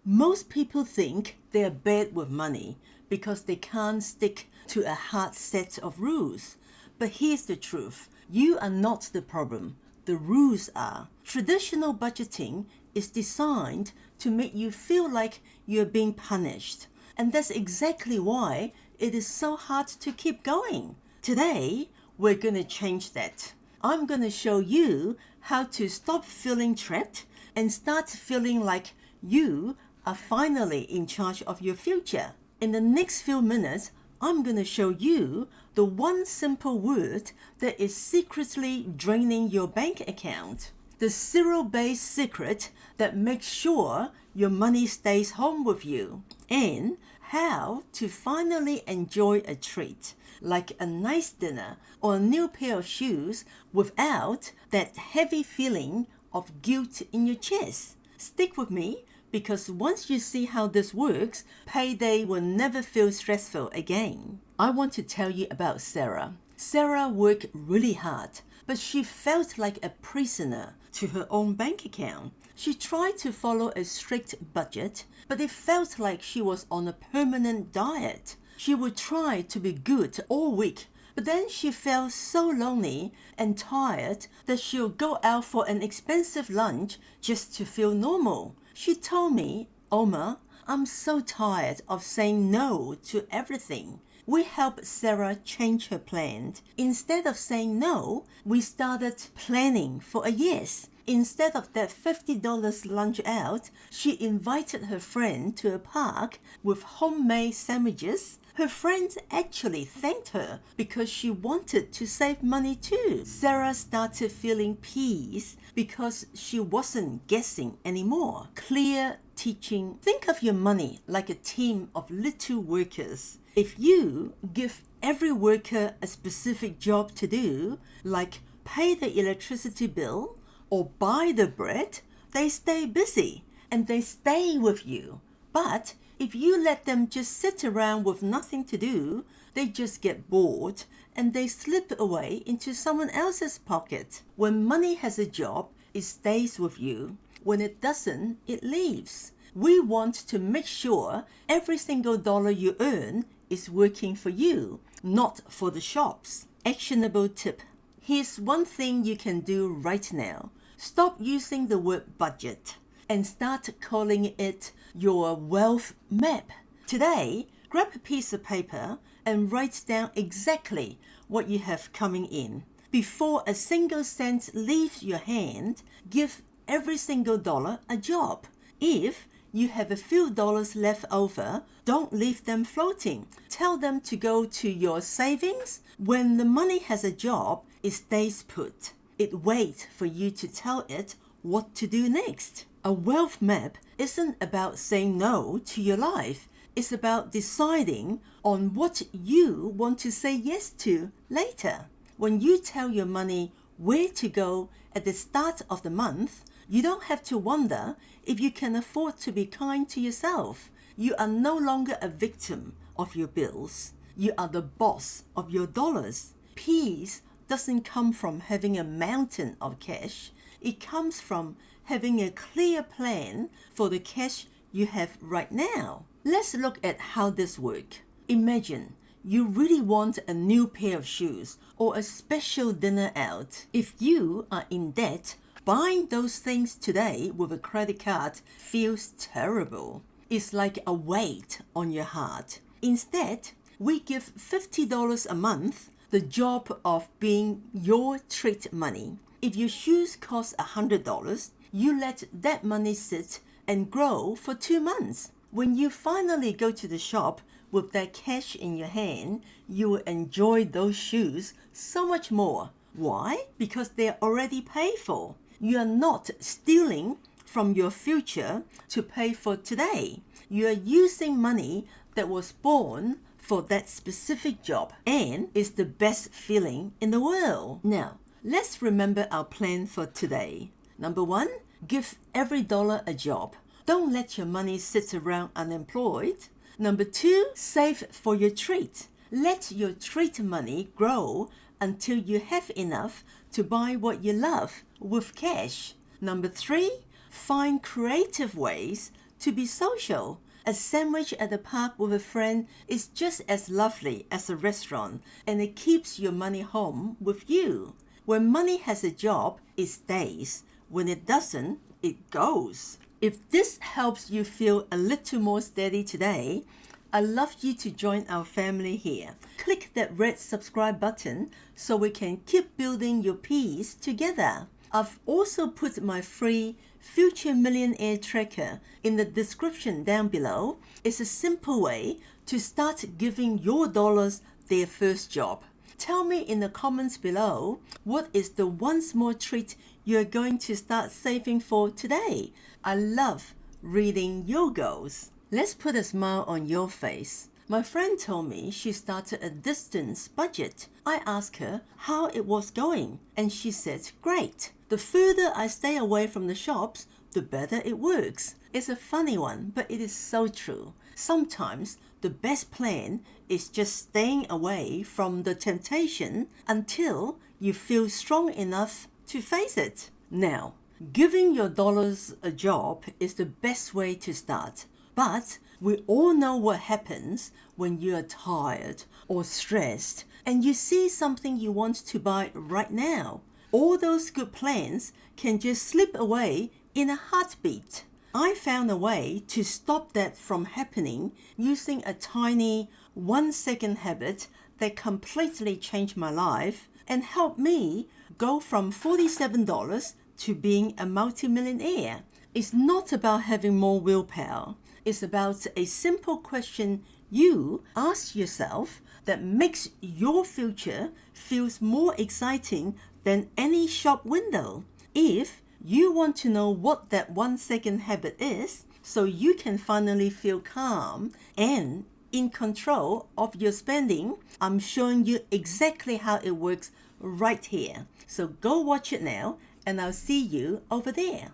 Most people think they're bad with money because they can't stick to a hard set of rules. But here's the truth. You are not the problem. The rules are. Traditional budgeting is designed to make you feel like you're being punished. And that's exactly why it is so hard to keep going. Today, we're going to change that. I'm going to show you how to stop feeling trapped and start feeling like you are finally in charge of your future. In the next few minutes, I'm going to show you the one simple word that is secretly draining your bank account. The zero-based secret that makes sure your money stays home with you. And how to finally enjoy a treat, like a nice dinner or a new pair of shoes, without that heavy feeling of guilt in your chest. Stick with me, because once you see how this works, payday will never feel stressful again. I want to tell you about Sarah. Sarah worked really hard, but she felt like a prisoner to her own bank account. She tried to follow a strict budget, but it felt like she was on a permanent diet. She would try to be good all week, but then she felt so lonely and tired that she would go out for an expensive lunch just to feel normal. She told me, "Oma, I'm so tired of saying no to everything." We helped Sarah change her plan. Instead of saying no, we started planning for a yes. Instead of that $50 lunch out, she invited her friend to a park with homemade sandwiches. Her friends actually thanked her because she wanted to save money too. Sarah started feeling peace because she wasn't guessing anymore. Clear teaching. Think of your money like a team of little workers. If you give every worker a specific job to do, like pay the electricity bill or buy the bread, they stay busy and they stay with you. But if you let them just sit around with nothing to do, they just get bored and they slip away into someone else's pocket. When money has a job, it stays with you. When it doesn't, it leaves. We want to make sure every single dollar you earn is working for you, not for the shops. Actionable tip. Here's one thing you can do right now. Stop using the word budget and start calling it your wealth map. Today, grab a piece of paper and write down exactly what you have coming in. Before a single cent leaves your hand, give every single dollar a job. If you have a few dollars left over, don't leave them floating. Tell them to go to your savings. When the money has a job, it stays put. It waits for you to tell it what to do next. A wealth map isn't about saying no to your life. It's about deciding on what you want to say yes to later. When you tell your money where to go at the start of the month, you don't have to wonder if you can afford to be kind to yourself. You are no longer a victim of your bills. You are the boss of your dollars. Peace doesn't come from having a mountain of cash. It comes from having a clear plan for the cash you have right now. Let's look at how this works. Imagine you really want a new pair of shoes or a special dinner out. If you are in debt, buying those things today with a credit card feels terrible. It's like a weight on your heart. Instead, we give $50 a month the job of being your treat money. If your shoes cost $100, you let that money sit and grow for 2 months. When you finally go to the shop with that cash in your hand, you will enjoy those shoes so much more. Why? Because they're already paid for. You are not stealing from your future to pay for today. You are using money that was born for that specific job, and is the best feeling in the world. Now, let's remember our plan for today. Number 1, give every dollar a job. Don't let your money sit around unemployed. Number 2, save for your treat. Let your treat money grow until you have enough to buy what you love with cash. Number 3, find creative ways to be social. A sandwich at the park with a friend is just as lovely as a restaurant, and it keeps your money home with you. When money has a job, it stays. When it doesn't, it goes. If this helps you feel a little more steady today, I'd love you to join our family here. Click that red subscribe button so we can keep building your peace together. I've also put my free Future Millionaire Tracker in the description down below. It's a simple way to start giving your dollars their first job. Tell me in the comments below, what is the one small treat you're going to start saving for today? I love reading your goals. Let's put a smile on your face. My friend told me she started a distance budget. I asked her how it was going, and she said, great. The further I stay away from the shops, the better it works. It's a funny one, but it is so true. Sometimes the best plan is just staying away from the temptation until you feel strong enough to face it. Now, giving your dollars a job is the best way to start. But we all know what happens when you are tired or stressed and you see something you want to buy right now. All those good plans can just slip away in a heartbeat. I found a way to stop that from happening using a tiny 1-second habit that completely changed my life and helped me go from $47 to being a multimillionaire. It's not about having more willpower. It's about a simple question you ask yourself that makes your future feels more exciting than any shop window. If you want to know what that 1-second habit is, so you can finally feel calm and in control of your spending, I'm showing you exactly how it works right here. So go watch it now, and I'll see you over there.